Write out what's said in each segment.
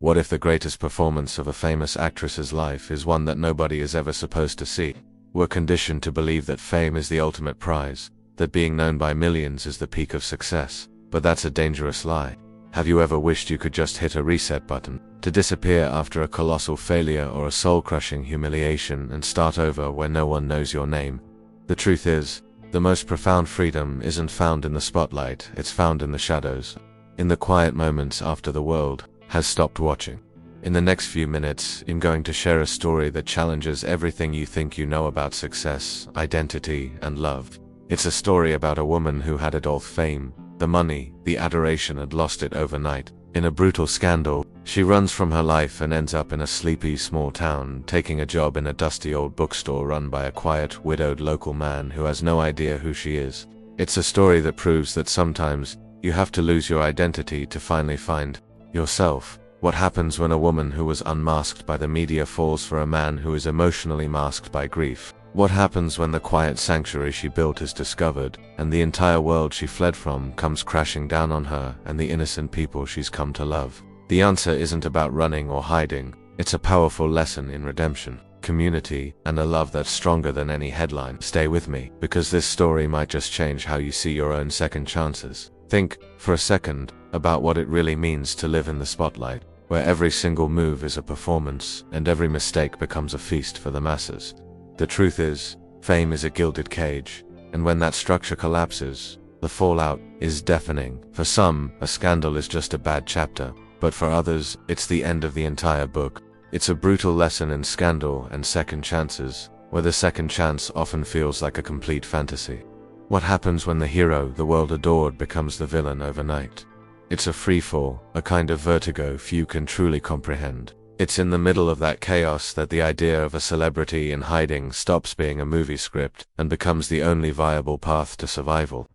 What if the greatest performance of a famous actress's life is one that nobody is ever supposed to see? We're conditioned to believe that fame is the ultimate prize, that being known by millions is the peak of success, but that's a dangerous lie. Have you ever wished you could just hit a reset button, to disappear after a colossal failure or a soul-crushing humiliation and start over where no one knows your name? The truth is, the most profound freedom isn't found in the spotlight, it's found in the shadows. In the quiet moments after the world has stopped watching. In the next few minutes, I'm going to share a story that challenges everything you think you know about success, identity, and love. It's a story about a woman who had it all: fame, the money, the adoration, and lost it overnight. In a brutal scandal, she runs from her life and ends up in a sleepy small town, taking a job in a dusty old bookstore run by a quiet, widowed local man who has no idea who she is. It's a story that proves that sometimes you have to lose your identity to finally find yourself. What happens when a woman who was unmasked by the media falls for a man who is emotionally masked by grief? What happens when the quiet sanctuary she built is discovered, and the entire world she fled from comes crashing down on her and the innocent people she's come to love? The answer isn't about running or hiding, it's a powerful lesson in redemption, community, and a love that's stronger than any headline. Stay with me, because this story might just change how you see your own second chances. Think, for a second, about what it really means to live in the spotlight, where every single move is a performance, and every mistake becomes a feast for the masses. The truth is, fame is a gilded cage, and when that structure collapses, the fallout is deafening. For some, a scandal is just a bad chapter, but for others, it's the end of the entire book. It's a brutal lesson in scandal and second chances, where the second chance often feels like a complete fantasy. What happens when the hero the world adored becomes the villain overnight? It's a freefall, a kind of vertigo few can truly comprehend. It's in the middle of that chaos that the idea of a celebrity in hiding stops being a movie script and becomes the only viable path to survival.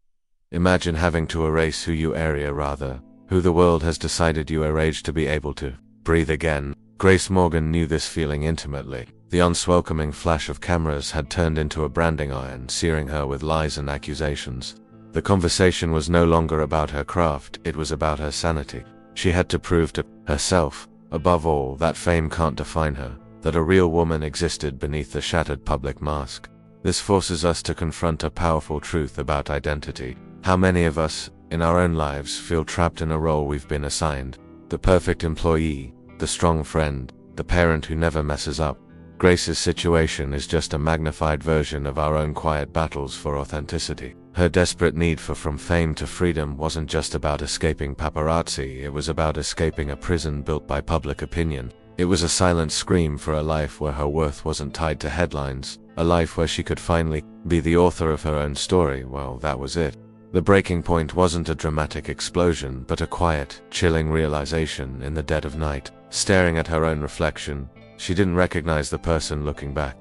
Imagine having to erase who the world has decided you are aged to be able to breathe again. Grace Morgan knew this feeling intimately. The unswelcoming flash of cameras had turned into a branding iron, searing her with lies and accusations. The conversation was no longer about her craft, it was about her sanity. She had to prove to herself, above all, that fame can't define her, that a real woman existed beneath the shattered public mask. This forces us to confront a powerful truth about identity. How many of us, in our own lives, feel trapped in a role we've been assigned? The perfect employee, the strong friend, the parent who never messes up. Grace's situation is just a magnified version of our own quiet battles for authenticity. Her desperate need for from fame to freedom wasn't just about escaping paparazzi, it was about escaping a prison built by public opinion. It was a silent scream for a life where her worth wasn't tied to headlines, a life where she could finally be the author of her own story. Well, that was it. The breaking point wasn't a dramatic explosion, but a quiet, chilling realization in the dead of night. Staring at her own reflection, she didn't recognize the person looking back.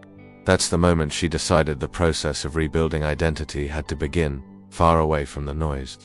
That's the moment she decided the process of rebuilding identity had to begin, far away from the noise.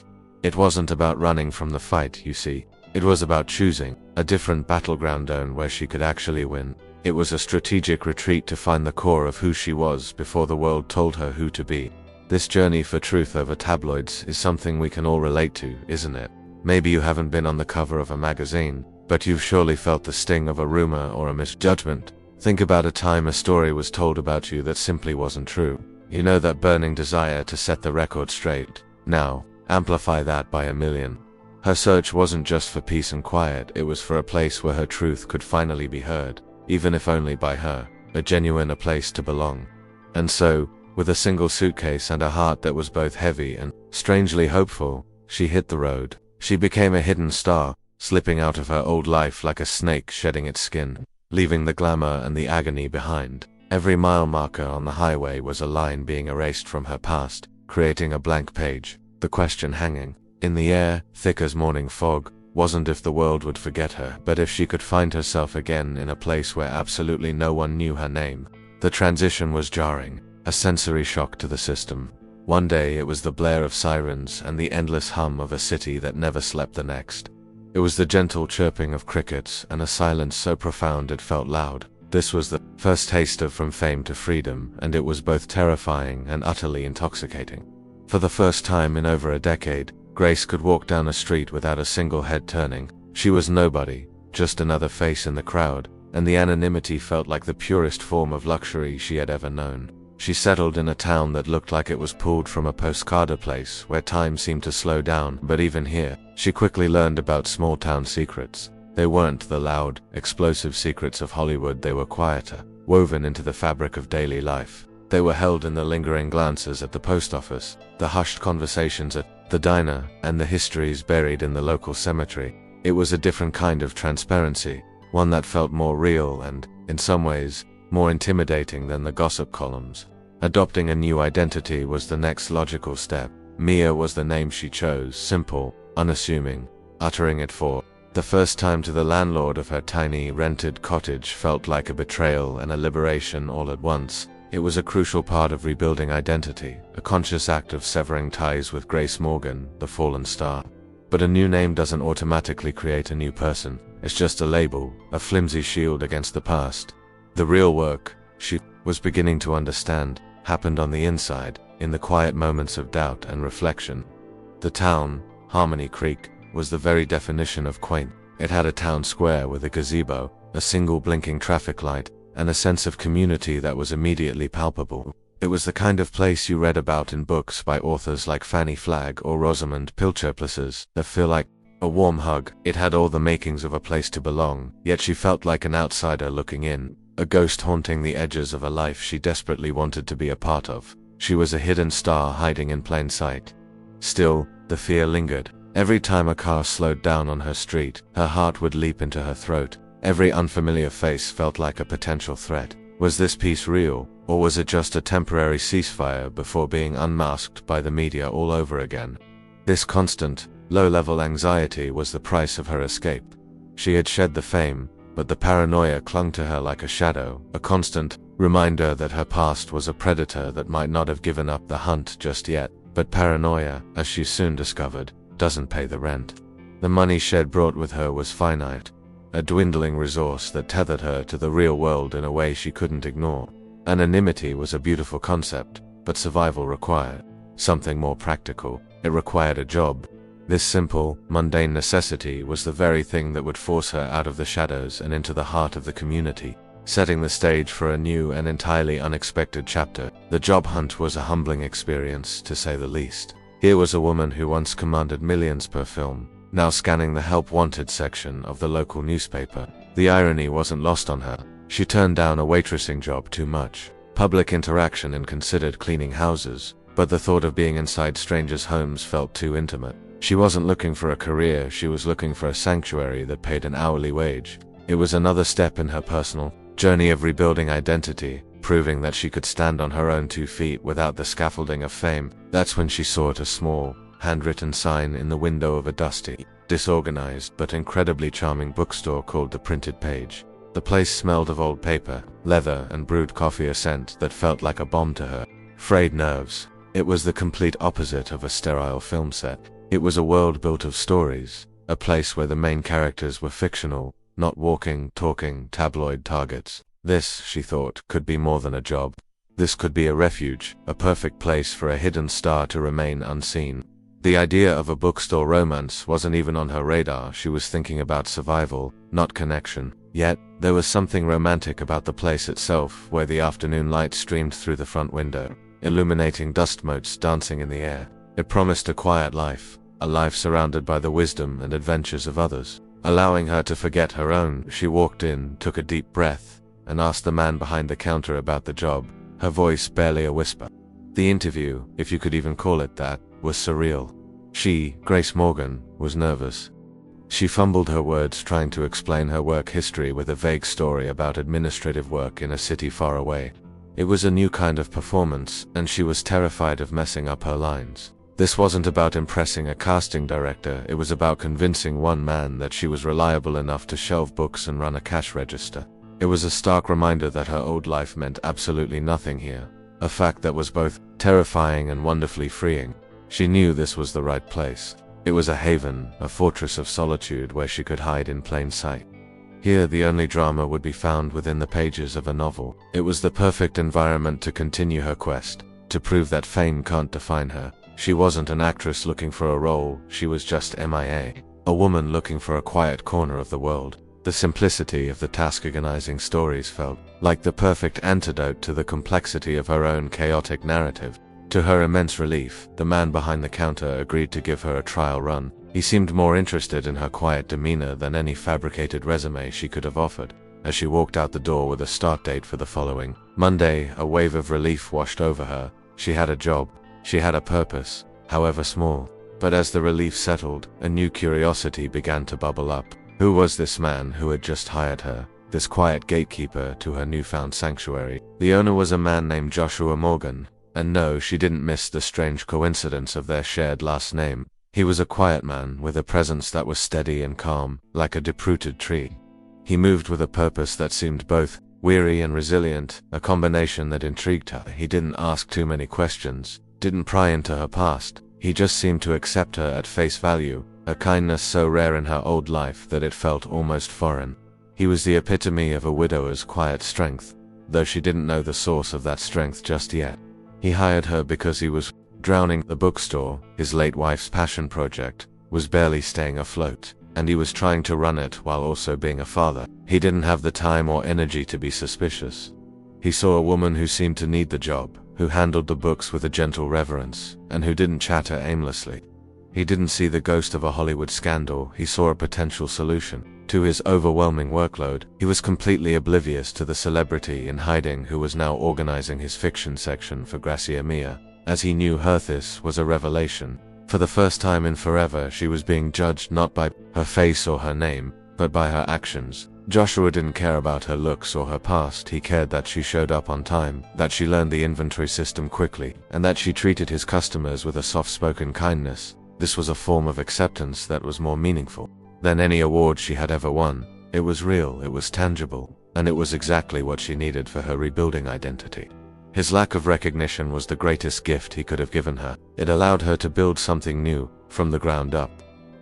It wasn't about running from the fight, you see. It was about choosing a different battleground zone where she could actually win. It was a strategic retreat to find the core of who she was before the world told her who to be. This journey for truth over tabloids is something we can all relate to, isn't it? Maybe you haven't been on the cover of a magazine, but you've surely felt the sting of a rumor or a misjudgment. Think about a time a story was told about you that simply wasn't true. You know, that burning desire to set the record straight. Now, amplify that by 1,000,000. Her search wasn't just for peace and quiet, it was for a place where her truth could finally be heard, even if only by her, a place to belong. And so, with a single suitcase and a heart that was both heavy and strangely hopeful, she hit the road. She became a hidden star, slipping out of her old life like a snake shedding its skin, leaving the glamour and the agony behind. Every mile marker on the highway was a line being erased from her past, creating a blank page. The question hanging in the air, thick as morning fog, wasn't if the world would forget her, but if she could find herself again in a place where absolutely no one knew her name. The transition was jarring, a sensory shock to the system. One day it was the blare of sirens and the endless hum of a city that never slept the next. It was the gentle chirping of crickets and a silence so profound it felt loud. This was the first taste of from fame to freedom, and it was both terrifying and utterly intoxicating. For the first time in over a decade, Grace could walk down a street without a single head turning. She was nobody, just another face in the crowd, and the anonymity felt like the purest form of luxury she had ever known. She settled in a town that looked like it was pulled from a postcard, a place where time seemed to slow down, but even here, she quickly learned about small-town secrets. They weren't the loud, explosive secrets of Hollywood, they were quieter, woven into the fabric of daily life. They were held in the lingering glances at the post office, the hushed conversations at the diner, and the histories buried in the local cemetery. It was a different kind of transparency, one that felt more real and, in some ways, more intimidating than the gossip columns. Adopting a new identity was the next logical step. Mia was the name she chose, simple, unassuming. Uttering it for the first time to the landlord of her tiny, rented cottage felt like a betrayal and a liberation all at once. It was a crucial part of rebuilding identity, a conscious act of severing ties with Grace Morgan, the fallen star. But a new name doesn't automatically create a new person. It's just a label, a flimsy shield against the past. The real work, she was beginning to understand, happened on the inside, in the quiet moments of doubt and reflection. The town, Harmony Creek, was the very definition of quaint. It had a town square with a gazebo, a single blinking traffic light, and a sense of community that was immediately palpable. It was the kind of place you read about in books by authors like Fanny Flagg or Rosamund Pilcher, places that feel like a warm hug. It had all the makings of a place to belong, yet she felt like an outsider looking in, a ghost haunting the edges of a life she desperately wanted to be a part of. She was a hidden star hiding in plain sight. Still, the fear lingered. Every time a car slowed down on her street, her heart would leap into her throat. Every unfamiliar face felt like a potential threat. Was this peace real, or was it just a temporary ceasefire before being unmasked by the media all over again? This constant, low-level anxiety was the price of her escape. She had shed the fame, but the paranoia clung to her like a shadow, a constant reminder that her past was a predator that might not have given up the hunt just yet. But paranoia, as she soon discovered, doesn't pay the rent. The money she'd brought with her was finite, a dwindling resource that tethered her to the real world in a way she couldn't ignore. Anonymity was a beautiful concept, but survival required something more practical. It required a job. This simple, mundane necessity was the very thing that would force her out of the shadows and into the heart of the community, setting the stage for a new and entirely unexpected chapter. The job hunt was a humbling experience, to say the least. Here was a woman who once commanded millions per film, now scanning the help wanted section of the local newspaper. The irony wasn't lost on her. She turned down a waitressing job too much, public interaction and considered cleaning houses, but the thought of being inside strangers' homes felt too intimate. She wasn't looking for a career, she was looking for a sanctuary that paid an hourly wage. It was another step in her personal journey of rebuilding identity, proving that she could stand on her own 2 feet without the scaffolding of fame. That's when she saw a small, handwritten sign in the window of a dusty, disorganized but incredibly charming bookstore called The Printed Page. The place smelled of old paper, leather, and brewed coffee, a scent that felt like a bomb to her frayed nerves. It was the complete opposite of a sterile film set. It was a world built of stories, a place where the main characters were fictional, not walking, talking, tabloid targets. This, she thought, could be more than a job. This could be a refuge, a perfect place for a hidden star to remain unseen. The idea of a bookstore romance wasn't even on her radar. She was thinking about survival, not connection. Yet, there was something romantic about the place itself, where the afternoon light streamed through the front window, illuminating dust motes dancing in the air. It promised a quiet life, a life surrounded by the wisdom and adventures of others. Allowing her to forget her own, she walked in, took a deep breath, and asked the man behind the counter about the job, her voice barely a whisper. The interview, if you could even call it that, was surreal. She, Grace Morgan, was nervous. She fumbled her words trying to explain her work history with a vague story about administrative work in a city far away. It was a new kind of performance, and she was terrified of messing up her lines. This wasn't about impressing a casting director, it was about convincing one man that she was reliable enough to shelve books and run a cash register. It was a stark reminder that her old life meant absolutely nothing here, a fact that was both terrifying and wonderfully freeing. She knew this was the right place. It was a haven, a fortress of solitude where she could hide in plain sight. Here the only drama would be found within the pages of a novel. It was the perfect environment to continue her quest, to prove that fame can't define her. She wasn't an actress looking for a role, she was just MIA, a woman looking for a quiet corner of the world. The simplicity of the task organizing stories felt like the perfect antidote to the complexity of her own chaotic narrative. To her immense relief, the man behind the counter agreed to give her a trial run. He seemed more interested in her quiet demeanor than any fabricated resume she could have offered. As she walked out the door with a start date for the following Monday, a wave of relief washed over her. She had a job. She had a purpose, however small. But as the relief settled, a new curiosity began to bubble up. Who was this man who had just hired her? This quiet gatekeeper to her newfound sanctuary? The owner was a man named Joshua Morgan. And no, she didn't miss the strange coincidence of their shared last name. He was a quiet man with a presence that was steady and calm, like a deep-rooted tree. He moved with a purpose that seemed both weary and resilient, a combination that intrigued her. He didn't ask too many questions, didn't pry into her past. He just seemed to accept her at face value, a kindness so rare in her old life that it felt almost foreign. He was the epitome of a widower's quiet strength, though she didn't know the source of that strength just yet. He hired her because he was drowning. The bookstore, his late wife's passion project, was barely staying afloat, and he was trying to run it while also being a father. He didn't have the time or energy to be suspicious. He saw a woman who seemed to need the job, who handled the books with a gentle reverence, and who didn't chatter aimlessly. He didn't see the ghost of a Hollywood scandal, he saw a potential solution. To his overwhelming workload, he was completely oblivious to the celebrity in hiding who was now organizing his fiction section for Gracia Mia. As he knew, Herthis was a revelation. For the first time in forever, she was being judged not by her face or her name, but by her actions. Joshua didn't care about her looks or her past. He cared that she showed up on time, that she learned the inventory system quickly, and that she treated his customers with a soft-spoken kindness. This was a form of acceptance that was more meaningful than any award she had ever won. It was real, it was tangible, and it was exactly what she needed for her rebuilding identity. His lack of recognition was the greatest gift he could have given her. It allowed her to build something new, from the ground up.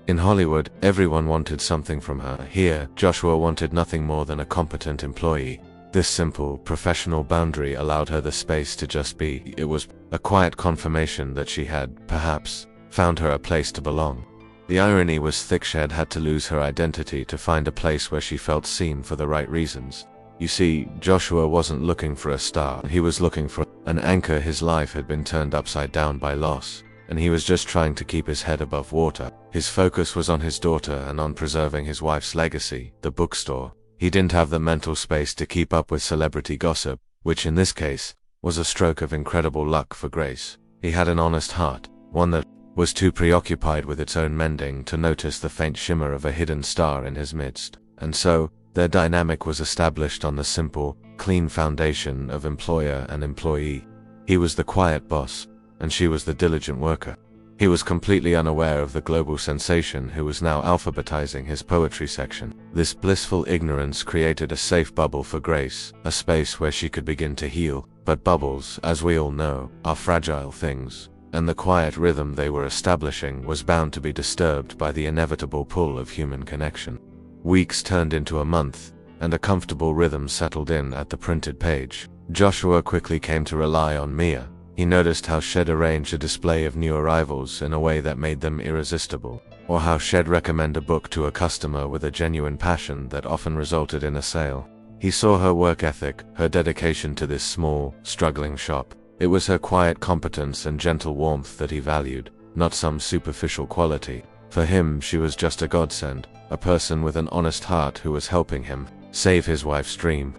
In Hollywood, everyone wanted something from her. Here, Joshua wanted nothing more than a competent employee. This simple, professional boundary allowed her the space to just be. It was a quiet confirmation that she had, perhaps, found her a place to belong. The irony was thick. She had to lose her identity to find a place where she felt seen for the right reasons. You see, Joshua wasn't looking for a star. He was looking for an anchor. His life had been turned upside down by loss, and he was just trying to keep his head above water. His focus was on his daughter and on preserving his wife's legacy, the bookstore. He didn't have the mental space to keep up with celebrity gossip, which in this case was a stroke of incredible luck for Grace. He had an honest heart, one that was too preoccupied with its own mending to notice the faint shimmer of a hidden star in his midst. And so, their dynamic was established on the simple, clean foundation of employer and employee. He was the quiet boss, and she was the diligent worker. He was completely unaware of the global sensation who was now alphabetizing his poetry section. This blissful ignorance created a safe bubble for Grace, a space where she could begin to heal. But bubbles, as we all know, are fragile things, and the quiet rhythm they were establishing was bound to be disturbed by the inevitable pull of human connection. Weeks turned into a month, and a comfortable rhythm settled in at the printed page. Joshua quickly came to rely on Mia. He noticed how she'd arrange a display of new arrivals in a way that made them irresistible, or how she'd recommend a book to a customer with a genuine passion that often resulted in a sale. He saw her work ethic, her dedication to this small, struggling shop. It was her quiet competence and gentle warmth that he valued, not some superficial quality. For him, she was just a godsend, a person with an honest heart who was helping him save his wife's dream.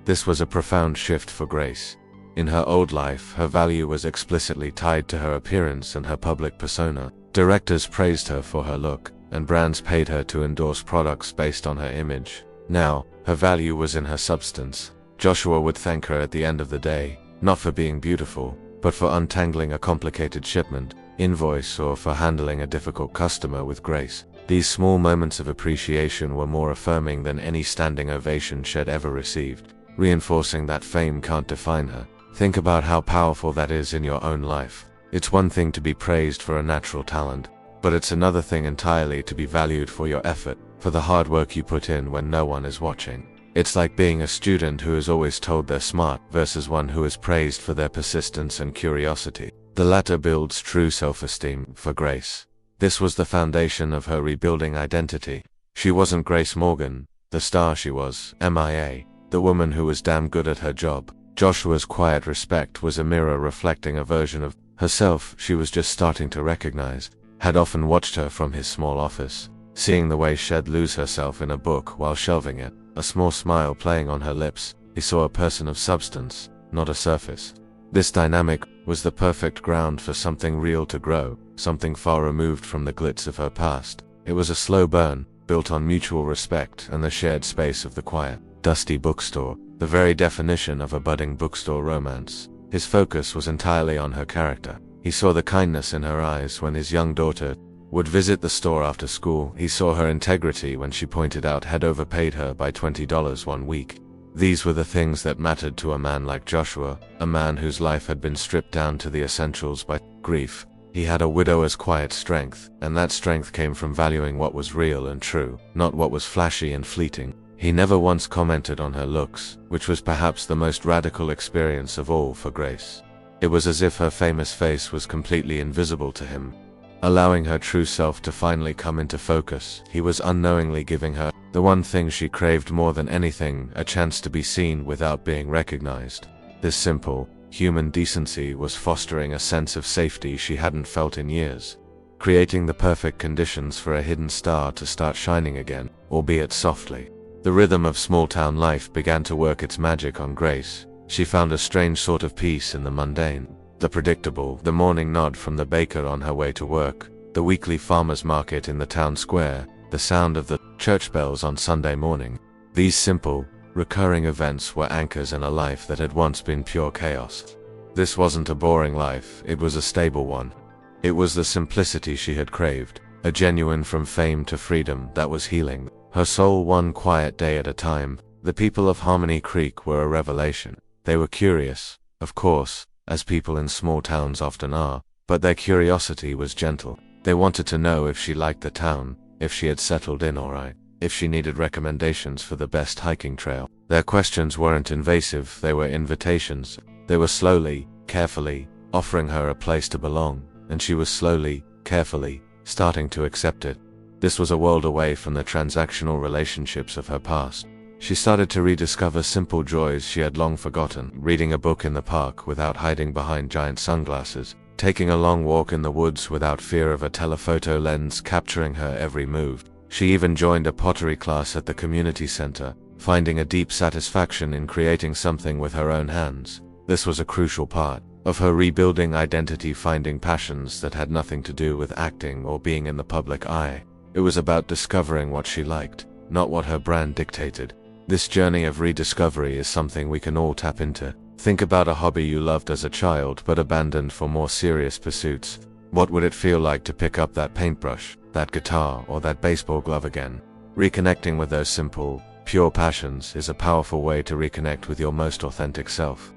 This was a profound shift for Grace. In her old life, her value was explicitly tied to her appearance and her public persona. Directors praised her for her look, and brands paid her to endorse products based on her image. Now, her value was in her substance. Joshua would thank her at the end of the day, not for being beautiful, but for untangling a complicated shipment, invoice, or for handling a difficult customer with grace. These small moments of appreciation were more affirming than any standing ovation she'd ever received, reinforcing that fame can't define her. Think about how powerful that is in your own life. It's one thing to be praised for a natural talent, but it's another thing entirely to be valued for your effort, for the hard work you put in when no one is watching. It's like being a student who is always told they're smart versus one who is praised for their persistence and curiosity. The latter builds true self-esteem. For Grace, this was the foundation of her rebuilding identity. She wasn't Grace Morgan, The star she was, MIA, the woman who was damn good at her job. Joshua's quiet respect was a mirror reflecting a version of herself she was just starting to recognize. Had often watched her from his small office, seeing the way she'd lose herself in a book while shelving it, a small smile playing on her lips. He saw a person of substance, not a surface. This dynamic was the perfect ground for something real to grow, something far removed from the glitz of her past. It was a slow burn, built on mutual respect and the shared space of the quiet, dusty bookstore, the very definition of a budding bookstore romance. His focus was entirely on her character. He saw the kindness in her eyes when his young daughter would visit the store after school. He saw her integrity when she pointed out had overpaid her by $20 one week. These were the things that mattered to a man like Joshua, a man whose life had been stripped down to the essentials by grief. He had a widower's quiet strength, and that strength came from valuing what was real and true, not what was flashy and fleeting. He never once commented on her looks, which was perhaps the most radical experience of all for Grace. It was as if her famous face was completely invisible to him. Allowing her true self to finally come into focus, he was unknowingly giving her the one thing she craved more than anything, a chance to be seen without being recognized. This simple, human decency was fostering a sense of safety she hadn't felt in years, creating the perfect conditions for a hidden star to start shining again, albeit softly. The rhythm of small-town life began to work its magic on Grace. She found a strange sort of peace in the mundane. The predictable, the morning nod from the baker on her way to work, the weekly farmer's market in the town square, the sound of the church bells on Sunday morning. These simple, recurring events were anchors in a life that had once been pure chaos. This wasn't a boring life, it was a stable one. It was the simplicity she had craved, a genuine from fame to freedom that was healing her soul one quiet day at a time. The people of Harmony Creek were a revelation. They were curious, of course, as people in small towns often are, but their curiosity was gentle. They wanted to know if she liked the town, if she had settled in alright, if she needed recommendations for the best hiking trail. Their questions weren't invasive, they were invitations. They were slowly, carefully, offering her a place to belong, and she was slowly, carefully, starting to accept it. This was a world away from the transactional relationships of her past. She started to rediscover simple joys she had long forgotten, reading a book in the park without hiding behind giant sunglasses, taking a long walk in the woods without fear of a telephoto lens capturing her every move. She even joined a pottery class at the community center, finding a deep satisfaction in creating something with her own hands. This was a crucial part of her rebuilding identity, finding passions that had nothing to do with acting or being in the public eye. It was about discovering what she liked, not what her brand dictated. This journey of rediscovery is something we can all tap into. Think about a hobby you loved as a child but abandoned for more serious pursuits. What would it feel like to pick up that paintbrush, that guitar, or that baseball glove again? Reconnecting with those simple, pure passions is a powerful way to reconnect with your most authentic self.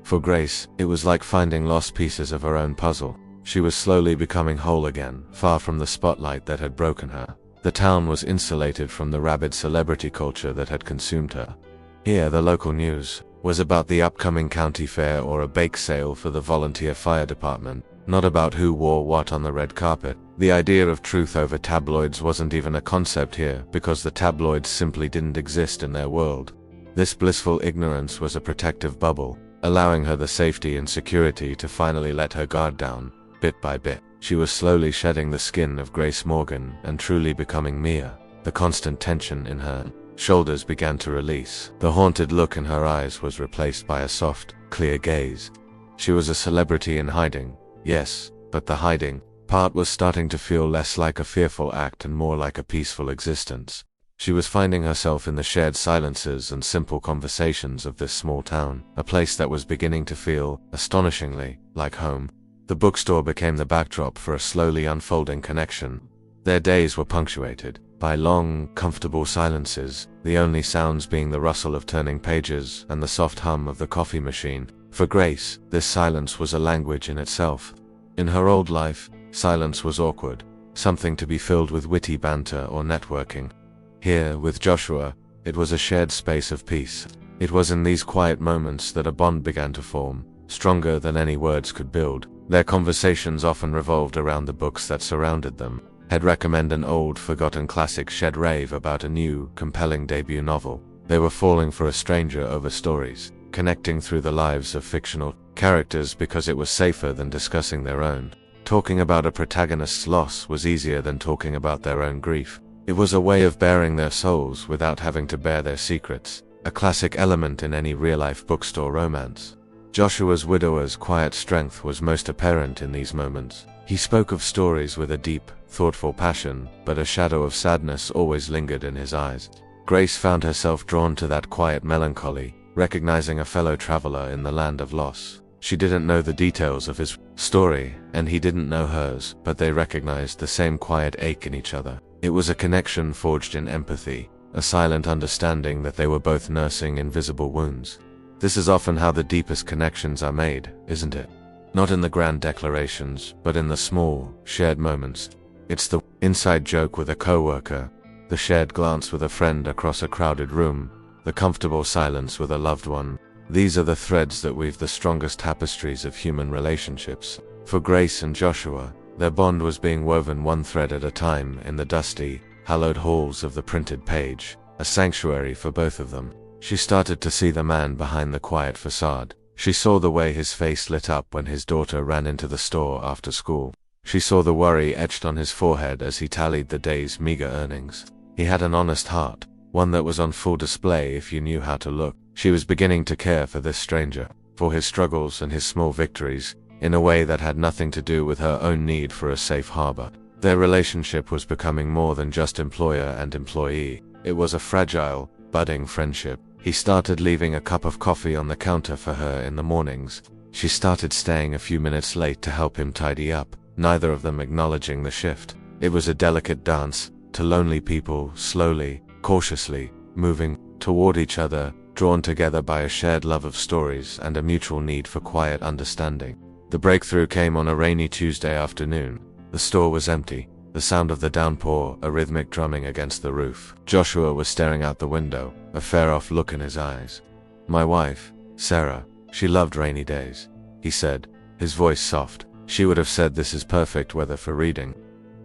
For Grace, it was like finding lost pieces of her own puzzle. She was slowly becoming whole again, far from the spotlight that had broken her. The town was insulated from the rabid celebrity culture that had consumed her. Here, the local news was about the upcoming county fair or a bake sale for the volunteer fire department, not about who wore what on the red carpet. The idea of truth over tabloids wasn't even a concept here, because the tabloids simply didn't exist in their world. This blissful ignorance was a protective bubble, allowing her the safety and security to finally let her guard down, bit by bit. She was slowly shedding the skin of Grace Morgan and truly becoming Mia. The constant tension in her shoulders began to release. The haunted look in her eyes was replaced by a soft, clear gaze. She was a celebrity in hiding, yes, but the hiding part was starting to feel less like a fearful act and more like a peaceful existence. She was finding herself in the shared silences and simple conversations of this small town, a place that was beginning to feel, astonishingly, like home. The bookstore became the backdrop for a slowly unfolding connection. Their days were punctuated by long, comfortable silences, the only sounds being the rustle of turning pages and the soft hum of the coffee machine. For Grace, this silence was a language in itself. In her old life, silence was awkward, something to be filled with witty banter or networking. Here, with Joshua, it was a shared space of peace. It was in these quiet moments that a bond began to form, stronger than any words could build. Their conversations often revolved around the books that surrounded them. had recommended an old, forgotten classic, shed rave about a new, compelling debut novel. They were falling for a stranger over stories, connecting through the lives of fictional characters because it was safer than discussing their own. Talking about a protagonist's loss was easier than talking about their own grief. It was a way of baring their souls without having to bare their secrets, a classic element in any real-life bookstore romance. Joshua's widower's quiet strength was most apparent in these moments. He spoke of stories with a deep, thoughtful passion, but a shadow of sadness always lingered in his eyes. Grace found herself drawn to that quiet melancholy, recognizing a fellow traveler in the land of loss. She didn't know the details of his story, and he didn't know hers, but they recognized the same quiet ache in each other. It was a connection forged in empathy, a silent understanding that they were both nursing invisible wounds. This is often how the deepest connections are made, isn't it? Not in the grand declarations, but in the small, shared moments. It's the inside joke with a coworker, the shared glance with a friend across a crowded room, the comfortable silence with a loved one. These are the threads that weave the strongest tapestries of human relationships. For Grace and Joshua, their bond was being woven one thread at a time in the dusty, hallowed halls of the printed page, a sanctuary for both of them. She started to see the man behind the quiet facade. She saw the way his face lit up when his daughter ran into the store after school. She saw the worry etched on his forehead as he tallied the day's meager earnings. He had an honest heart, one that was on full display if you knew how to look. She was beginning to care for this stranger, for his struggles and his small victories, in a way that had nothing to do with her own need for a safe harbor. Their relationship was becoming more than just employer and employee. It was a fragile, budding friendship. He started leaving a cup of coffee on the counter for her in the mornings. She started staying a few minutes late to help him tidy up, neither of them acknowledging the shift. It was a delicate dance, to lonely people, slowly, cautiously, moving toward each other, drawn together by a shared love of stories and a mutual need for quiet understanding. The breakthrough came on a rainy Tuesday afternoon. The store was empty, the sound of the downpour a rhythmic drumming against the roof. Joshua was staring out the window, a far-off look in his eyes. "My wife, Sarah, she loved rainy days," he said, his voice soft. She would have said this is perfect weather for reading.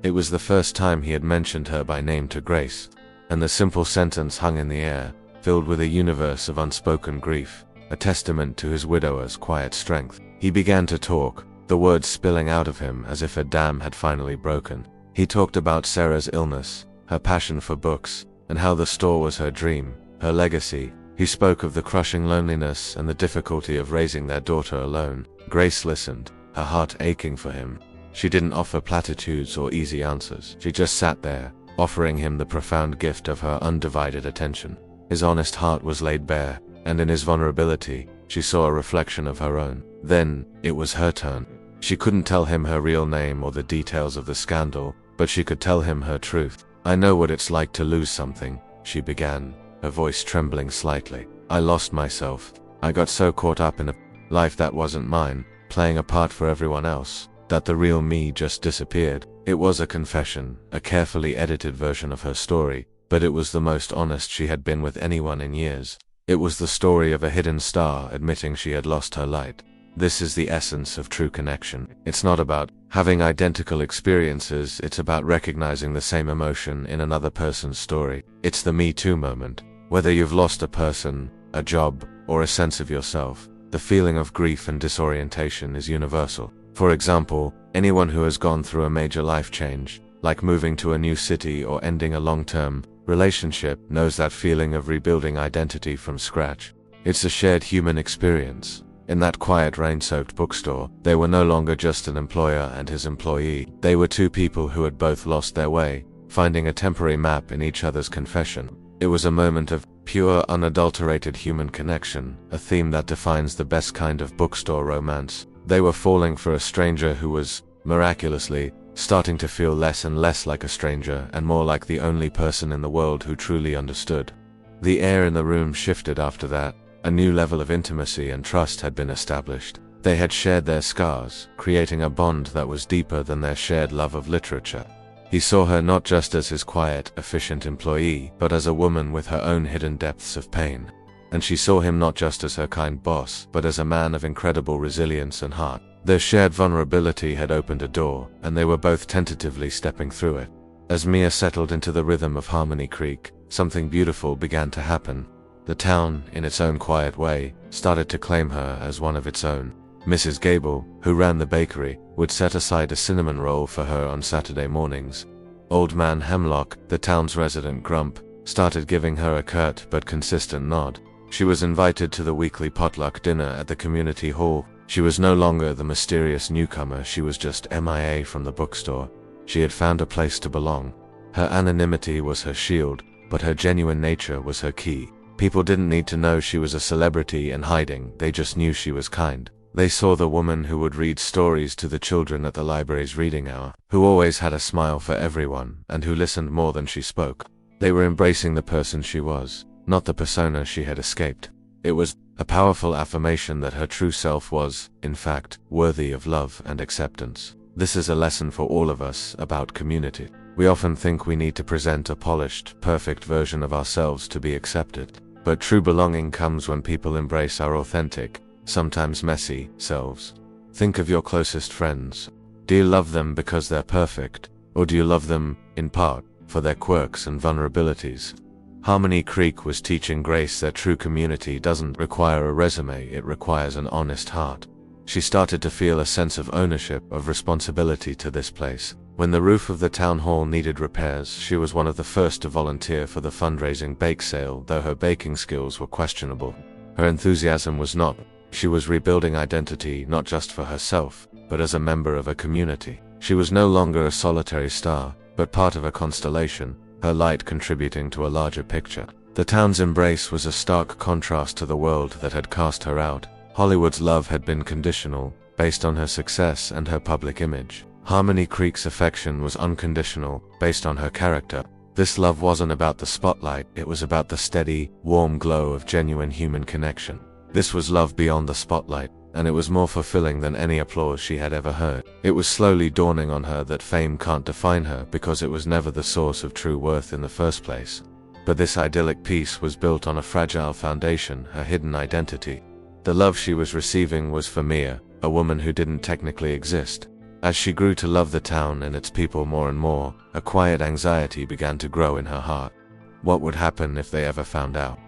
It was the first time he had mentioned her by name to Grace, and the simple sentence hung in the air, filled with a universe of unspoken grief, a testament to his widower's quiet strength. He began to talk, the words spilling out of him as if a dam had finally broken. He talked about Sarah's illness, her passion for books, and how the store was her dream, her legacy. He spoke of the crushing loneliness and the difficulty of raising their daughter alone. Grace listened, her heart aching for him. She didn't offer platitudes or easy answers. She just sat there, offering him the profound gift of her undivided attention. His honest heart was laid bare, and in his vulnerability, she saw a reflection of her own. Then, it was her turn. She couldn't tell him her real name or the details of the scandal, but she could tell him her truth. "I know what it's like to lose something," she began, her voice trembling slightly. "I lost myself. I got so caught up in a life that wasn't mine, playing a part for everyone else, that the real me just disappeared." It was a confession, a carefully edited version of her story, but it was the most honest she had been with anyone in years. It was the story of a hidden star admitting she had lost her light. This is the essence of true connection. It's not about having identical experiences, it's about recognizing the same emotion in another person's story. It's the Me Too moment. Whether you've lost a person, a job, or a sense of yourself, the feeling of grief and disorientation is universal. For example, anyone who has gone through a major life change, like moving to a new city or ending a long-term relationship, knows that feeling of rebuilding identity from scratch. It's a shared human experience. In that quiet, rain-soaked bookstore, they were no longer just an employer and his employee. They were two people who had both lost their way, finding a temporary map in each other's confession. It was a moment of pure, unadulterated human connection, a theme that defines the best kind of bookstore romance. They were falling for a stranger who was, miraculously, starting to feel less and less like a stranger and more like the only person in the world who truly understood. The air in the room shifted after that. A new level of intimacy and trust had been established. They had shared their scars, creating a bond that was deeper than their shared love of literature. He saw her not just as his quiet, efficient employee, but as a woman with her own hidden depths of pain. And she saw him not just as her kind boss, but as a man of incredible resilience and heart. Their shared vulnerability had opened a door, and they were both tentatively stepping through it. As Mia settled into the rhythm of Harmony Creek, something beautiful began to happen. The town, in its own quiet way, started to claim her as one of its own. Mrs. Gable, who ran the bakery, would set aside a cinnamon roll for her on Saturday mornings. Old Man Hemlock, the town's resident grump, started giving her a curt but consistent nod. She was invited to the weekly potluck dinner at the community hall. She was no longer the mysterious newcomer, she was just MIA from the bookstore. She had found a place to belong. Her anonymity was her shield, but her genuine nature was her key. People didn't need to know she was a celebrity in hiding, they just knew she was kind. They saw the woman who would read stories to the children at the library's reading hour, who always had a smile for everyone, and who listened more than she spoke. They were embracing the person she was, not the persona she had escaped. It was a powerful affirmation that her true self was, in fact, worthy of love and acceptance. This is a lesson for all of us about community. We often think we need to present a polished, perfect version of ourselves to be accepted. But true belonging comes when people embrace our authentic, sometimes messy, selves. Think of your closest friends. Do you love them because they're perfect, or do you love them, in part, for their quirks and vulnerabilities? Harmony Creek was teaching Grace that true community doesn't require a resume, it requires an honest heart. She started to feel a sense of ownership, of responsibility to this place. When the roof of the town hall needed repairs, she was one of the first to volunteer for the fundraising bake sale, though her baking skills were questionable. Her enthusiasm was not. She was rebuilding identity not just for herself, but as a member of a community. She was no longer a solitary star, but part of a constellation, her light contributing to a larger picture. The town's embrace was a stark contrast to the world that had cast her out. Hollywood's love had been conditional, based on her success and her public image. Harmony Creek's affection was unconditional, based on her character. This love wasn't about the spotlight, it was about the steady, warm glow of genuine human connection. This was love beyond the spotlight, and it was more fulfilling than any applause she had ever heard. It was slowly dawning on her that fame can't define her because it was never the source of true worth in the first place. But this idyllic peace was built on a fragile foundation, her hidden identity. The love she was receiving was for Mia, a woman who didn't technically exist. As she grew to love the town and its people more and more, a quiet anxiety began to grow in her heart. What would happen if they ever found out?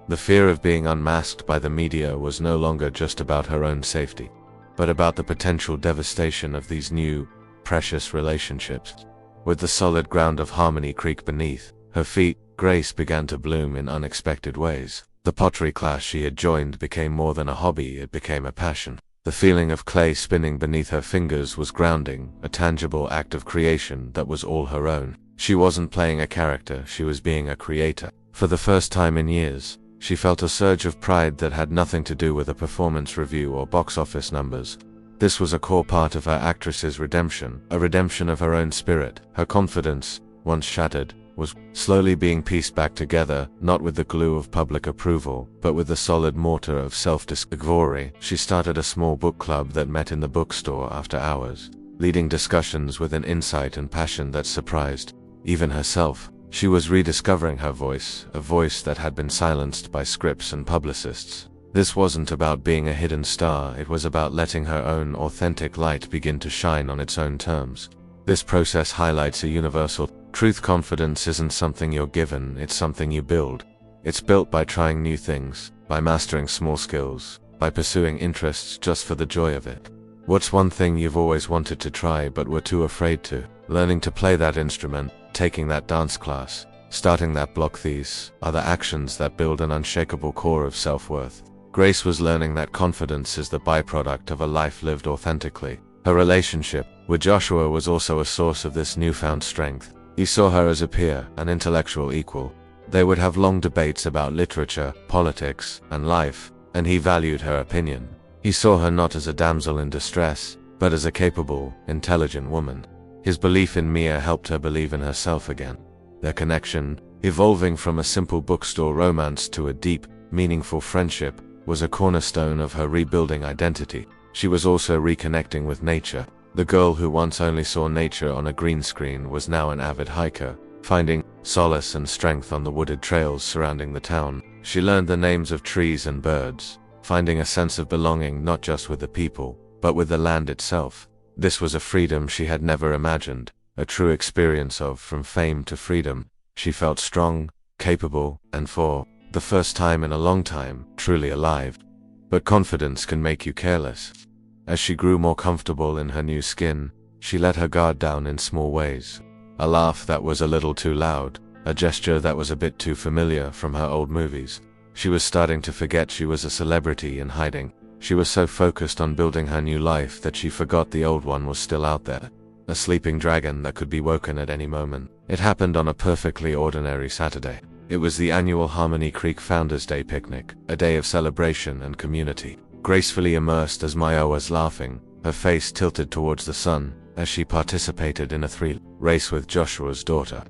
The fear of being unmasked by the media was no longer just about her own safety, but about the potential devastation of these new, precious relationships. With the solid ground of Harmony Creek beneath her feet, Grace began to bloom in unexpected ways. The pottery class she had joined became more than a hobby, it became a passion. The feeling of clay spinning beneath her fingers was grounding, a tangible act of creation that was all her own. She wasn't playing a character, she was being a creator. For the first time in years, she felt a surge of pride that had nothing to do with a performance review or box office numbers. This was a core part of her actress's redemption, a redemption of her own spirit. Her confidence, once shattered, was slowly being pieced back together, not with the glue of public approval, but with the solid mortar of self-discovery. She started a small book club that met in the bookstore after hours, leading discussions with an insight and passion that surprised even herself. She was rediscovering her voice, a voice that had been silenced by scripts and publicists. This wasn't about being a hidden star, it was about letting her own authentic light begin to shine on its own terms. This process highlights a universal truth: confidence isn't something you're given, it's something you build. It's built by trying new things, by mastering small skills, by pursuing interests just for the joy of it. What's one thing you've always wanted to try but were too afraid to? Learning to play that instrument, taking that dance class, starting that blog, these are the actions that build an unshakable core of self-worth. Grace was learning that confidence is the byproduct of a life lived authentically. Her relationship with Joshua was also a source of this newfound strength. He saw her as a peer, an intellectual equal. They would have long debates about literature, politics, and life, and he valued her opinion. He saw her not as a damsel in distress, but as a capable, intelligent woman. His belief in Mia helped her believe in herself again. Their connection, evolving from a simple bookstore romance to a deep, meaningful friendship, was a cornerstone of her rebuilding identity. She was also reconnecting with nature. The girl who once only saw nature on a green screen was now an avid hiker, finding solace and strength on the wooded trails surrounding the town. She learned the names of trees and birds, finding a sense of belonging not just with the people, but with the land itself. This was a freedom she had never imagined, a true experience of from fame to freedom. She felt strong, capable, and for the first time in a long time, truly alive. But confidence can make you careless. As she grew more comfortable in her new skin, she let her guard down in small ways. A laugh that was a little too loud, a gesture that was a bit too familiar from her old movies. She was starting to forget she was a celebrity in hiding. She was so focused on building her new life that she forgot the old one was still out there, a sleeping dragon that could be woken at any moment. It happened on a perfectly ordinary Saturday. It was the annual Harmony Creek Founders Day picnic, a day of celebration and community. Gracefully immersed as Maya was laughing, her face tilted towards the sun, as she participated in a race with Joshua's daughter.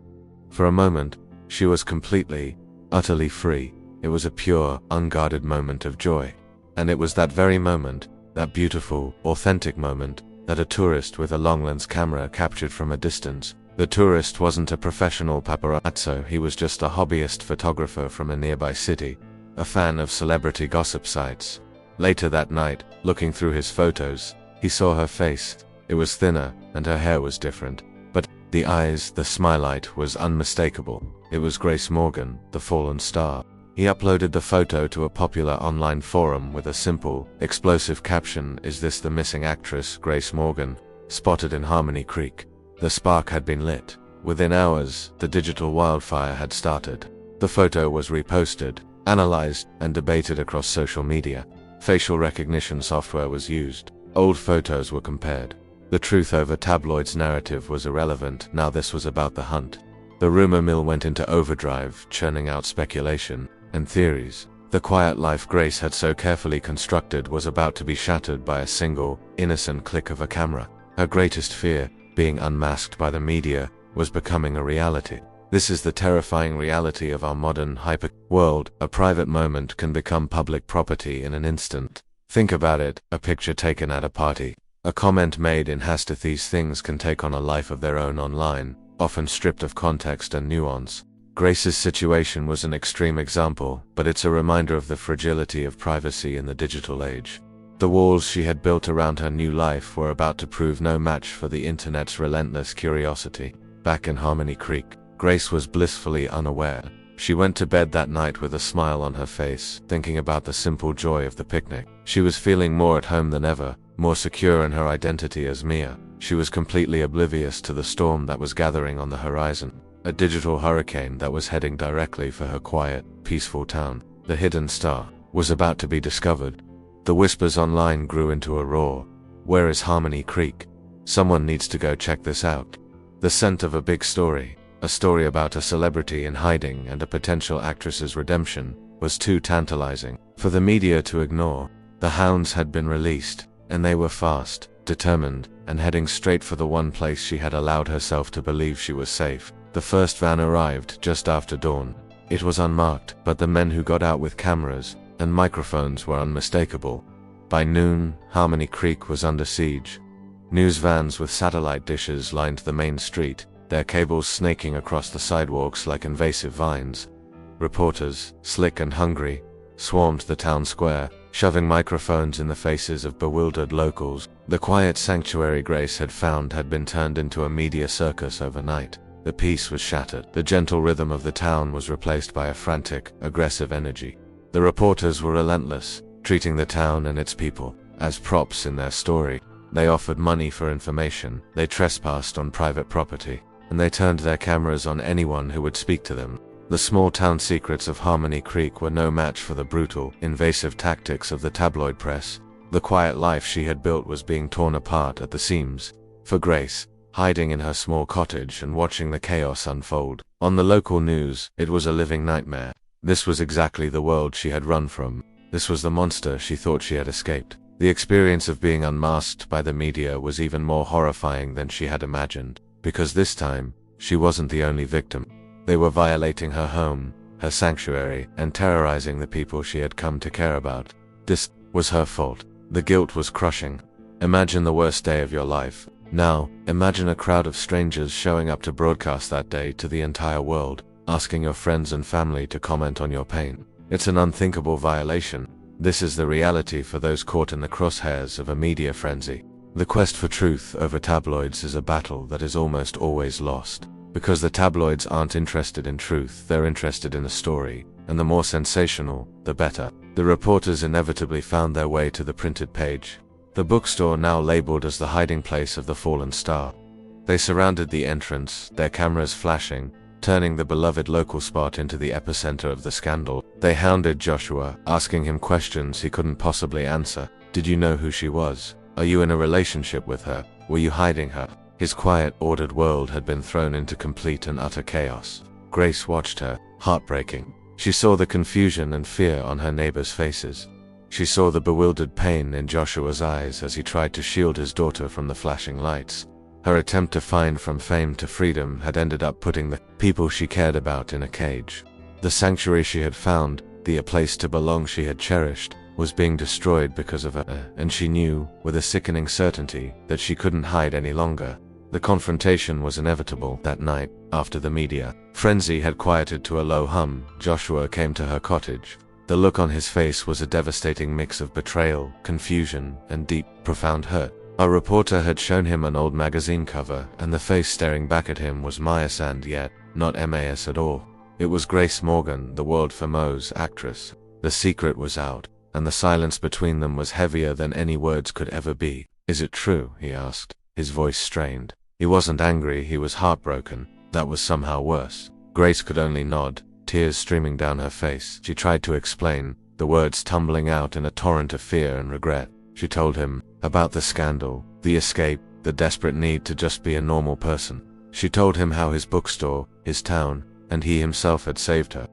For a moment, she was completely, utterly free. It was a pure, unguarded moment of joy. And it was that very moment, that beautiful, authentic moment, that a tourist with a long-lens camera captured from a distance. The tourist wasn't a professional paparazzo, he was just a hobbyist photographer from a nearby city, a fan of celebrity gossip sites. Later that night, looking through his photos, he saw her face. It was thinner, and her hair was different. But the eyes, the smile-light was unmistakable. It was Grace Morgan, the fallen star. He uploaded the photo to a popular online forum with a simple, explosive caption, "Is this the missing actress, Grace Morgan, spotted in Harmony Creek?" The spark had been lit. Within hours, the digital wildfire had started. The photo was reposted, analyzed, and debated across social media. Facial recognition software was used. Old photos were compared. The truth over tabloids' narrative was irrelevant, now this was about the hunt. The rumor mill went into overdrive, churning out speculation and theories. The quiet life Grace had so carefully constructed was about to be shattered by a single, innocent click of a camera. Her greatest fear, being unmasked by the media, was becoming a reality. This is the terrifying reality of our modern hyper world. A private moment can become public property in an instant. Think about it, a picture taken at a party, a comment made in haste. These things can take on a life of their own online, often stripped of context and nuance. Grace's situation was an extreme example, but it's a reminder of the fragility of privacy in the digital age. The walls she had built around her new life were about to prove no match for the internet's relentless curiosity. Back in Harmony Creek, Grace was blissfully unaware. She went to bed that night with a smile on her face, thinking about the simple joy of the picnic. She was feeling more at home than ever, more secure in her identity as Mia. She was completely oblivious to the storm that was gathering on the horizon, a digital hurricane that was heading directly for her quiet, peaceful town. The hidden star was about to be discovered. The whispers online grew into a roar. Where is Harmony Creek? Someone needs to go check this out. The scent of a big story, a story about a celebrity in hiding and a potential actress's redemption, was too tantalizing for the media to ignore. The hounds had been released, and they were fast, determined, and heading straight for the one place she had allowed herself to believe she was safe. The first van arrived just after dawn. It was unmarked, but the men who got out with cameras and microphones were unmistakable. By noon, Harmony Creek was under siege. News vans with satellite dishes lined the main street, their cables snaking across the sidewalks like invasive vines. Reporters, slick and hungry, swarmed the town square, shoving microphones in the faces of bewildered locals. The quiet sanctuary Grace had found had been turned into a media circus overnight. The peace was shattered. The gentle rhythm of the town was replaced by a frantic, aggressive energy. The reporters were relentless, treating the town and its people as props in their story. They offered money for information, they trespassed on private property, and they turned their cameras on anyone who would speak to them. The small town secrets of Harmony Creek were no match for the brutal, invasive tactics of the tabloid press. The quiet life she had built was being torn apart at the seams. For Grace, hiding in her small cottage and watching the chaos unfold on the local news, it was a living nightmare. This was exactly the world she had run from. This was the monster she thought she had escaped. The experience of being unmasked by the media was even more horrifying than she had imagined, because this time, she wasn't the only victim. They were violating her home, her sanctuary, and terrorizing the people she had come to care about. This was her fault. The guilt was crushing. Imagine the worst day of your life. Now, imagine a crowd of strangers showing up to broadcast that day to the entire world, asking your friends and family to comment on your pain. It's an unthinkable violation. This is the reality for those caught in the crosshairs of a media frenzy. The quest for truth over tabloids is a battle that is almost always lost. Because the tabloids aren't interested in truth, they're interested in the story, and the more sensational, the better. The reporters inevitably found their way to the printed page. The bookstore, now labeled as the hiding place of the fallen star. They surrounded the entrance, their cameras flashing, turning the beloved local spot into the epicenter of the scandal. They hounded Joshua, asking him questions he couldn't possibly answer. Did you know who she was? Are you in a relationship with her? Were you hiding her? His quiet, ordered world had been thrown into complete and utter chaos. Grace watched her, heartbreaking. She saw the confusion and fear on her neighbors' faces. She saw the bewildered pain in Joshua's eyes as he tried to shield his daughter from the flashing lights. Her attempt to find from fame to freedom had ended up putting the people she cared about in a cage. The sanctuary she had found, the place to belong she had cherished, was being destroyed because of her, and she knew, with a sickening certainty, that she couldn't hide any longer. The confrontation was inevitable. That night, after the media frenzy had quieted to a low hum, Joshua came to her cottage. The look on his face was a devastating mix of betrayal, confusion, and deep, profound hurt. A reporter had shown him an old magazine cover, and the face staring back at him was Myas, and yet, not MAS at all. It was Grace Morgan, the world-famous actress. The secret was out, and the silence between them was heavier than any words could ever be. Is it true? He asked, his voice strained. He wasn't angry, he was heartbroken. That was somehow worse. Grace could only nod, tears streaming down her face. She tried to explain, the words tumbling out in a torrent of fear and regret. She told him about the scandal, the escape, the desperate need to just be a normal person. She told him how his bookstore, his town, and he himself had saved her.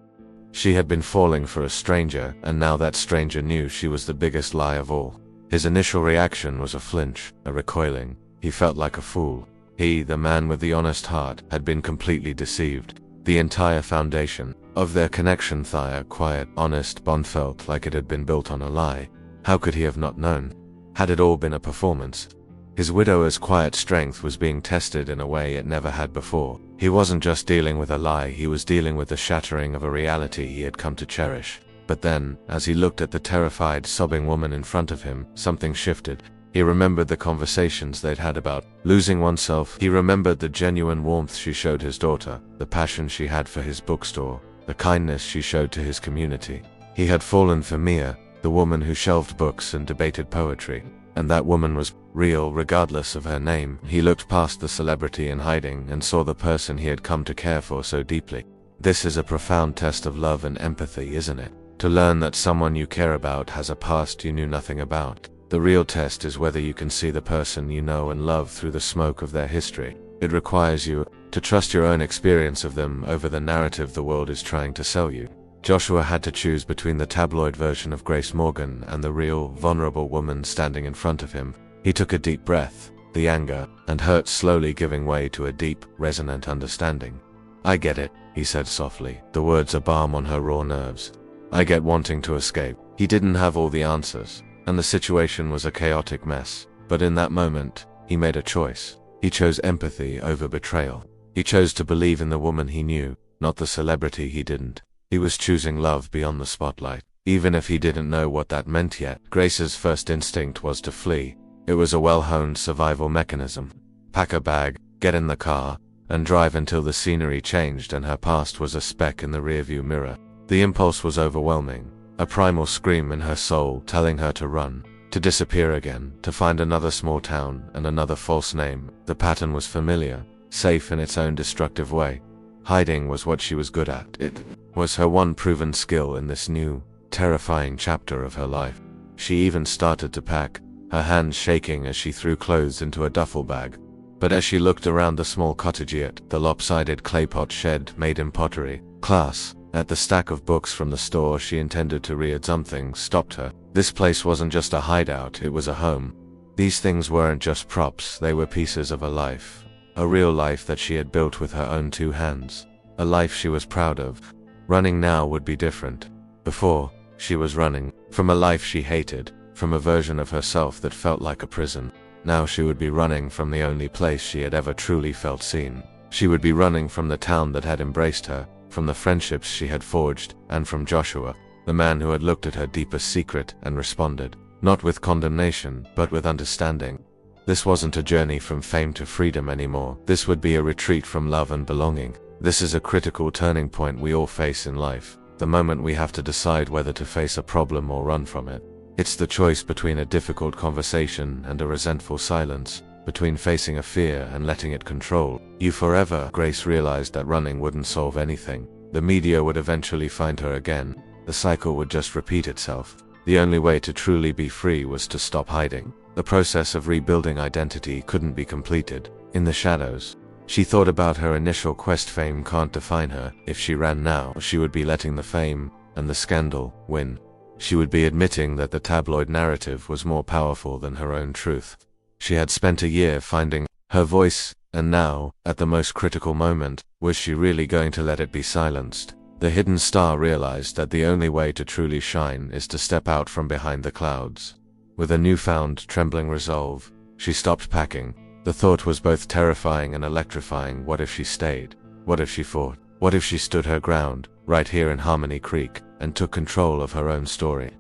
She had been falling for a stranger, and now that stranger knew she was the biggest lie of all. His initial reaction was a flinch, a recoiling. He felt like a fool. He, the man with the honest heart, had been completely deceived. The entire foundation of their connection, a quiet, honest bond, felt like it had been built on a lie. How could he have not known? Had it all been a performance? His widower's quiet strength was being tested in a way it never had before. He wasn't just dealing with a lie, he was dealing with the shattering of a reality he had come to cherish. But then, as he looked at the terrified, sobbing woman in front of him, something shifted. He remembered the conversations they'd had about losing oneself. He remembered the genuine warmth she showed his daughter, the passion she had for his bookstore, the kindness she showed to his community. He had fallen for Mia, the woman who shelved books and debated poetry. And that woman was real, regardless of her name. He looked past the celebrity in hiding and saw the person he had come to care for so deeply. This is a profound test of love and empathy, isn't it? To learn that someone you care about has a past you knew nothing about. The real test is whether you can see the person you know and love through the smoke of their history. It requires you to trust your own experience of them over the narrative the world is trying to sell you. Joshua had to choose between the tabloid version of Grace Morgan and the real, vulnerable woman standing in front of him. He took a deep breath, the anger and hurt slowly giving way to a deep, resonant understanding. I get it, he said softly, the words a balm on her raw nerves. I get wanting to escape. He didn't have all the answers, and the situation was a chaotic mess. But in that moment, he made a choice. He chose empathy over betrayal. He chose to believe in the woman he knew, not the celebrity he didn't. He was choosing love beyond the spotlight, even if he didn't know what that meant yet. Grace's first instinct was to flee. It was a well-honed survival mechanism. Pack a bag, get in the car, and drive until the scenery changed and her past was a speck in the rearview mirror. The impulse was overwhelming, a primal scream in her soul telling her to run, to disappear again, to find another small town and another false name. The pattern was familiar, safe in its own destructive way. Hiding was what she was good at. It was her one proven skill in this new, terrifying chapter of her life. She even started to pack, her hands shaking as she threw clothes into a duffel bag. But as she looked around the small cottageette, the lopsided clay pot shed made in pottery, class, at the stack of books from the store she intended to read, something stopped her. This place wasn't just a hideout, it was a home. These things weren't just props, they were pieces of a life. A real life that she had built with her own two hands. A life she was proud of. Running now would be different. Before, she was running from a life she hated, from a version of herself that felt like a prison. Now she would be running from the only place she had ever truly felt seen. She would be running from the town that had embraced her, from the friendships she had forged, and from Joshua. the man who had looked at her deepest secret and responded, not with condemnation, but with understanding. This wasn't a journey from fame to freedom anymore. This would be a retreat from love and belonging. This is a critical turning point we all face in life, the moment we have to decide whether to face a problem or run from it. It's the choice between a difficult conversation and a resentful silence, between facing a fear and letting it control you forever. Grace realized that running wouldn't solve anything. The media would eventually find her again. The cycle would just repeat itself. The only way to truly be free was to stop hiding. The process of rebuilding identity couldn't be completed in the shadows. She thought about her initial quest. Fame can't define her. If she ran now, she would be letting the fame and the scandal win. She would be admitting that the tabloid narrative was more powerful than her own truth. She had spent a year finding her voice, and now, at the most critical moment, was she really going to let it be silenced? The hidden star realized that the only way to truly shine is to step out from behind the clouds. With a newfound, trembling resolve, she stopped packing. The thought was both terrifying and electrifying. What if she stayed? What if she fought? What if she stood her ground, right here in Harmony Creek, and took control of her own story?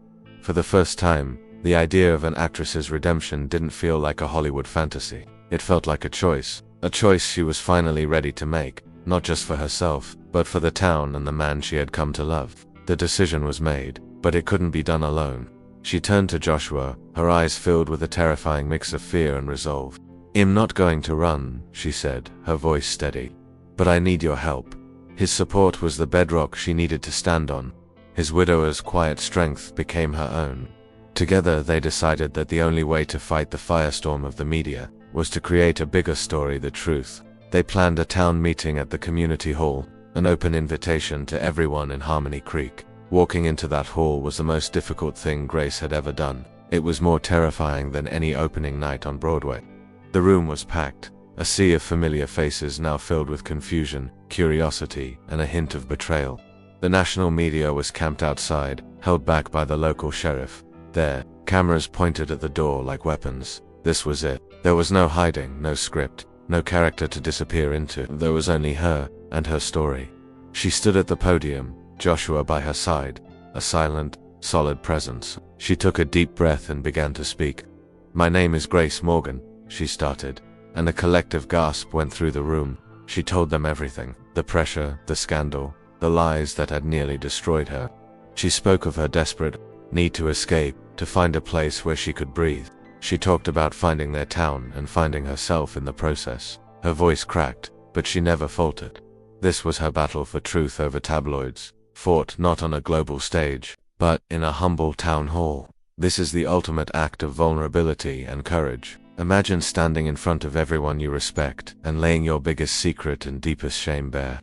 For the first time, the idea of an actress's redemption didn't feel like a Hollywood fantasy. It felt like a choice she was finally ready to make, not just for herself, but for the town and the man she had come to love. The decision was made, but it couldn't be done alone. She turned to Joshua, her eyes filled with a terrifying mix of fear and resolve. "I'm not going to run," she said, her voice steady. "But I need your help." His support was the bedrock she needed to stand on. His widower's quiet strength became her own. Together they decided that the only way to fight the firestorm of the media was to create a bigger story, the truth. They planned a town meeting at the community hall, an open invitation to everyone in Harmony Creek. Walking into that hall was the most difficult thing Grace had ever done. It was more terrifying than any opening night on Broadway. The room was packed, a sea of familiar faces now filled with confusion, curiosity, and a hint of betrayal. The national media was camped outside, held back by the local sheriff. There, cameras pointed at the door like weapons. This was it. There was no hiding, no script, no character to disappear into. There was only her and her story. She stood at the podium, Joshua by her side, a silent, solid presence. She took a deep breath and began to speak. "My name is Grace Morgan," she started, and a collective gasp went through the room. She told them everything, the pressure, the scandal, the lies that had nearly destroyed her. She spoke of her desperate need to escape, to find a place where she could breathe. She talked about finding their town and finding herself in the process. Her voice cracked, but she never faltered. This was her battle for truth over tabloids, fought not on a global stage, but in a humble town hall. This is the ultimate act of vulnerability and courage. Imagine standing in front of everyone you respect and laying your biggest secret and deepest shame bare.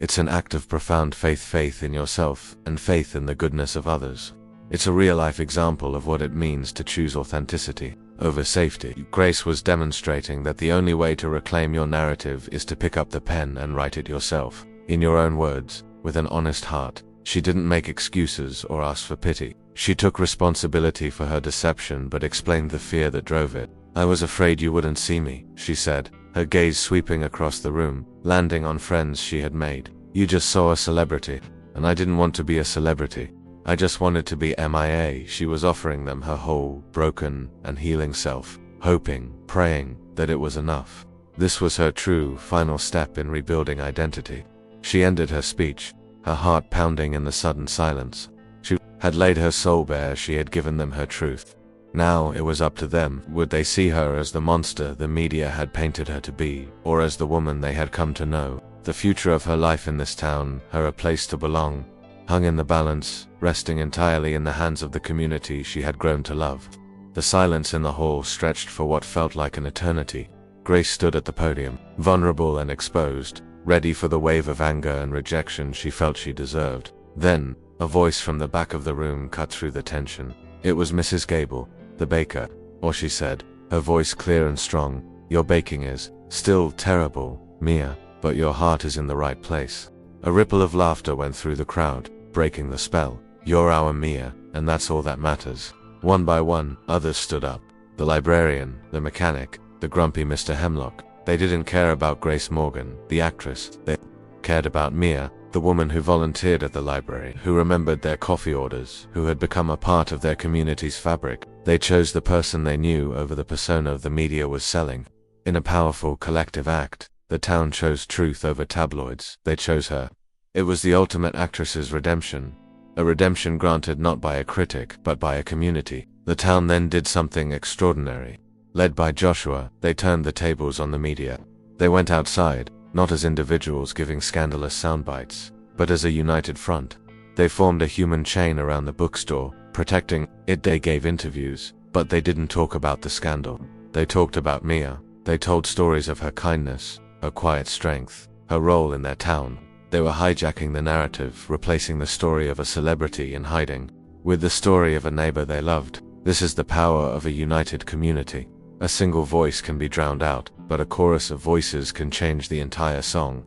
It's an act of profound faith in yourself and faith in the goodness of others. It's a real-life example of what it means to choose authenticity over safety. Grace was demonstrating that the only way to reclaim your narrative is to pick up the pen and write it yourself, in your own words, with an honest heart. She didn't make excuses or ask for pity. She took responsibility for her deception but explained the fear that drove it. "I was afraid you wouldn't see me," she said, her gaze sweeping across the room, landing on friends she had made. "You just saw a celebrity, and I didn't want to be a celebrity. I just wanted to be MIA." She was offering them her whole, broken, and healing self, hoping, praying, that it was enough. This was her true, final step in rebuilding identity. She ended her speech, her heart pounding in the sudden silence. She had laid her soul bare. She had given them her truth. Now it was up to them. Would they see her as the monster the media had painted her to be, or as the woman they had come to know? The future of her life in this town, her place to belong, hung in the balance, resting entirely in the hands of the community she had grown to love. The silence in the hall stretched for what felt like an eternity. Grace stood at the podium, vulnerable and exposed, ready for the wave of anger and rejection she felt she deserved. Then, a voice from the back of the room cut through the tension. It was Mrs. Gable, the baker, or she said, her voice clear and strong, "Your baking is still terrible, Mia, but your heart is in the right place." A ripple of laughter went through the crowd, breaking the spell. "You're our Mia, and that's all that matters." One by one, others stood up. The librarian, the mechanic, the grumpy Mr. Hemlock. They didn't care about Grace Morgan, the actress. They cared about Mia, The woman who volunteered at the library, who remembered their coffee orders, who had become a part of their community's fabric. They chose the person they knew over the persona the media was selling. In a powerful collective act, the town chose truth over tabloids. They chose her. It was the ultimate actress's redemption. A redemption granted not by a critic, but by a community. The town then did something extraordinary. Led by Joshua, they turned the tables on the media. They went outside, not as individuals giving scandalous soundbites, but as a united front. They formed a human chain around the bookstore, protecting it. They gave interviews, but they didn't talk about the scandal. They talked about Mia. They told stories of her kindness, her quiet strength, her role in their town. They were hijacking the narrative, replacing the story of a celebrity in hiding with the story of a neighbor they loved. This is the power of a united community. A single voice can be drowned out, but a chorus of voices can change the entire song.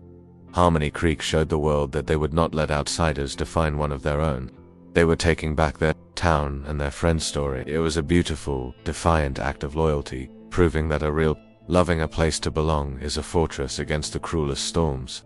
Harmony Creek showed the world that they would not let outsiders define one of their own. They were taking back their town and their friend's story. It was a beautiful, defiant act of loyalty, proving that a real, loving a place to belong is a fortress against the cruelest storms.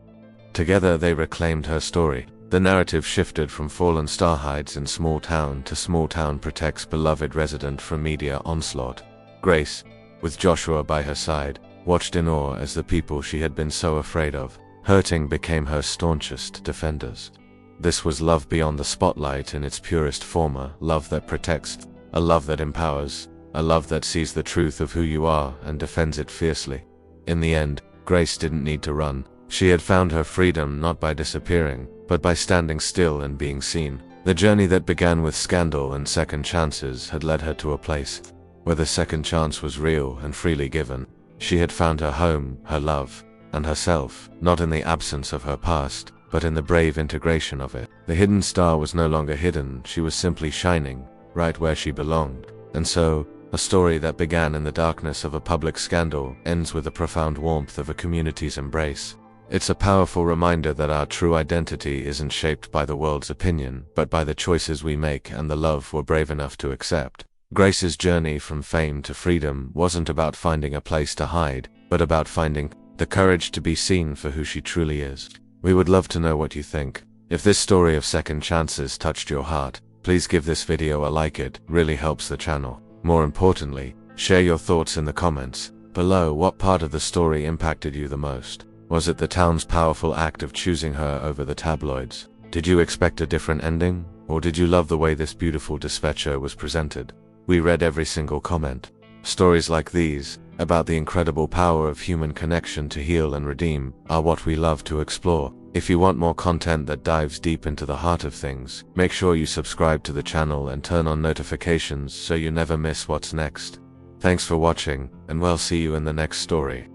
Together they reclaimed her story. The narrative shifted from fallen star hides in small town to small town protects beloved resident from media onslaught. Grace, with Joshua by her side, watched in awe as the people she had been so afraid of, hurting, became her staunchest defenders. This was love beyond the spotlight in its purest form, a love that protects, a love that empowers, a love that sees the truth of who you are and defends it fiercely. In the end, Grace didn't need to run. She had found her freedom not by disappearing, but by standing still and being seen. The journey that began with scandal and second chances had led her to a place where the second chance was real and freely given. She had found her home, her love, and herself, not in the absence of her past, but in the brave integration of it. The hidden star was no longer hidden, she was simply shining, right where she belonged. And so, a story that began in the darkness of a public scandal ends with the profound warmth of a community's embrace. It's a powerful reminder that our true identity isn't shaped by the world's opinion, but by the choices we make and the love we're brave enough to accept. Grace's journey from fame to freedom wasn't about finding a place to hide, but about finding the courage to be seen for who she truly is. We would love to know what you think. If this story of second chances touched your heart, please give this video a like. It really helps the channel. More importantly, share your thoughts in the comments below. What part of the story impacted you the most? Was it the town's powerful act of choosing her over the tabloids? Did you expect a different ending? Or did you love the way this beautiful despecho was presented? We read every single comment. Stories like these, about the incredible power of human connection to heal and redeem, are what we love to explore. If you want more content that dives deep into the heart of things, make sure you subscribe to the channel and turn on notifications so you never miss what's next. Thanks for watching, and we'll see you in the next story.